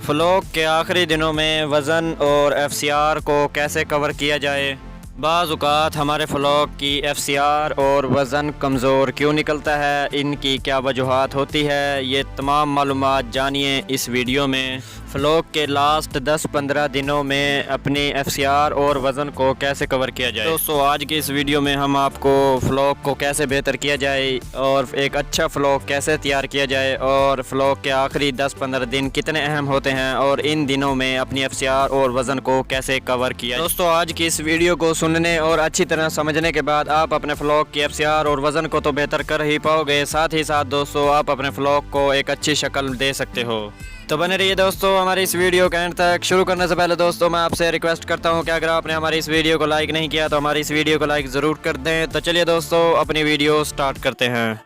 Flock के आखिरी दिनों में वज़न और एफसीआर को कैसे कवर किया जाए। बाज़ औक़ात हमारे फ्लॉक की एफसीआर और वज़न कमज़ोर क्यों निकलता है, इनकी क्या वजूहात होती है, ये तमाम मालूमात जानिए इस वीडियो में। फ्लॉक के लास्ट 10-15 दिनों में अपनी एफसीआर और वज़न को कैसे कवर किया जाए। दोस्तों आज की इस वीडियो में हम आपको फ्लॉक को कैसे बेहतर किया जाए और एक अच्छा फ्लॉक कैसे तैयार किया जाए और फ्लॉक के आखिरी 10-15 दिन कितने अहम होते हैं और इन दिनों में अपनी एफसीआर और वज़न को कैसे कवर किया। दोस्तों आज की इस वीडियो को सुनने और अच्छी तरह समझने के बाद आप अपने फ्लॉक की एफसीआर और वज़न को तो बेहतर कर ही पाओगे, साथ ही साथ दोस्तों आप अपने फ्लॉक को एक अच्छी शक्ल दे सकते हो। तो बने रहिए दोस्तों हमारी इस वीडियो के एंड तक। शुरू करने से पहले दोस्तों मैं आपसे रिक्वेस्ट करता हूं कि अगर आपने हमारी इस वीडियो को लाइक नहीं किया तो हमारी इस वीडियो को लाइक ज़रूर कर दें। तो चलिए दोस्तों अपनी वीडियो स्टार्ट करते हैं।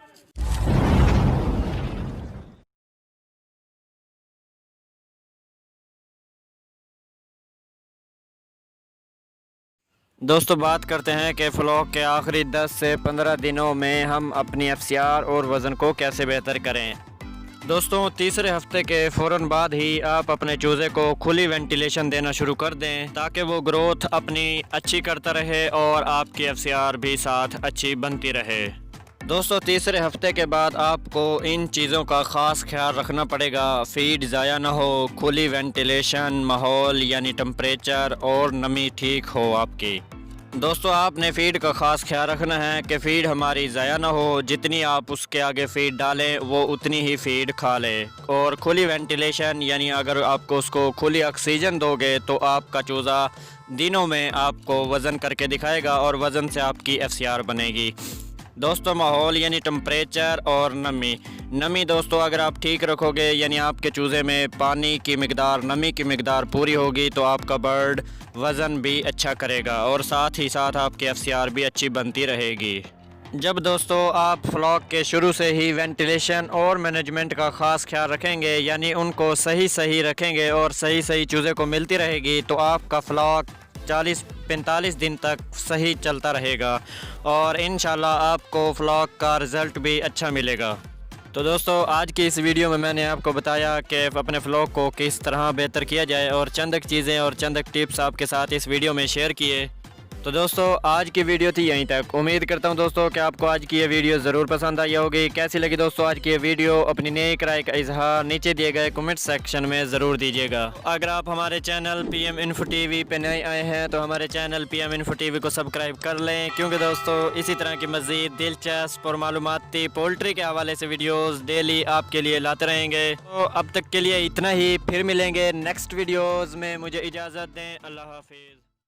दोस्तों बात करते हैं कि फ्लॉक के आखिरी 10 से 15 दिनों में हम अपनी एफसीआर और वज़न को कैसे बेहतर करें। दोस्तों तीसरे हफ्ते के फ़ौरन बाद ही आप अपने चूज़े को खुली वेंटिलेशन देना शुरू कर दें ताकि वो ग्रोथ अपनी अच्छी करता रहे और आपकी एफसीआर भी साथ अच्छी बनती रहे। दोस्तों तीसरे हफ्ते के बाद आपको इन चीज़ों का ख़ास ख्याल रखना पड़ेगा। फीड ज़ाया ना हो, खुली वेंटिलेशन, माहौल यानी टेम्परेचर और नमी ठीक हो आपकी। दोस्तों आपने फ़ीड का ख़ास ख्याल रखना है कि फ़ीड हमारी ज़ाया ना हो, जितनी आप उसके आगे फ़ीड डालें वो उतनी ही फ़ीड खा ले। और खुली वेंटिलेशन यानी अगर आपको उसको खुली ऑक्सीजन दोगे तो आपका चूज़ा दिनों में आपको वज़न करके दिखाएगा और वज़न से आपकी एफसीआर बनेगी। दोस्तों माहौल यानी टेम्परेचर और नमी दोस्तों अगर आप ठीक रखोगे यानी आपके चूज़े में पानी की मिकदार, नमी की मिकदार पूरी होगी तो आपका बर्ड वज़न भी अच्छा करेगा और साथ ही साथ आपकी एफसीआर भी अच्छी बनती रहेगी। जब दोस्तों आप फ्लॉक के शुरू से ही वेंटिलेशन और मैनेजमेंट का ख़ास ख्याल रखेंगे यानी उनको सही रखेंगे और सही चूज़े को मिलती रहेगी तो आपका फ्लॉक 40-45 दिन तक सही चलता रहेगा और इंशाल्लाह आपको फ्लॉक का रिज़ल्ट भी अच्छा मिलेगा। तो दोस्तों आज की इस वीडियो में मैंने आपको बताया कि अपने फ्लॉक को किस तरह बेहतर किया जाए और चंद चीज़ें और चंद टिप्स आपके साथ इस वीडियो में शेयर किए। तो दोस्तों आज की वीडियो थी यहीं तक। उम्मीद करता हूं दोस्तों कि आपको आज की ये वीडियो ज़रूर पसंद आई होगी। कैसी लगी दोस्तों आज की ये वीडियो, अपनी नेक राय का इजहार नीचे दिए गए कमेंट सेक्शन में ज़रूर दीजिएगा। अगर आप हमारे चैनल PM इन्फो TV पे नए आए हैं तो हमारे चैनल PM इन्फो TV को सब्सक्राइब कर लें, क्योंकि दोस्तों इसी तरह की मज़ीद दिलचस्प और मालूमाती पोल्ट्री के हवाले से वीडियोज़ डेली आपके लिए लाते रहेंगे। तो अब तक के लिए इतना ही, फिर मिलेंगे नेक्स्ट वीडियोज़ में। मुझे इजाज़त दें, अल्लाह हाफिज़।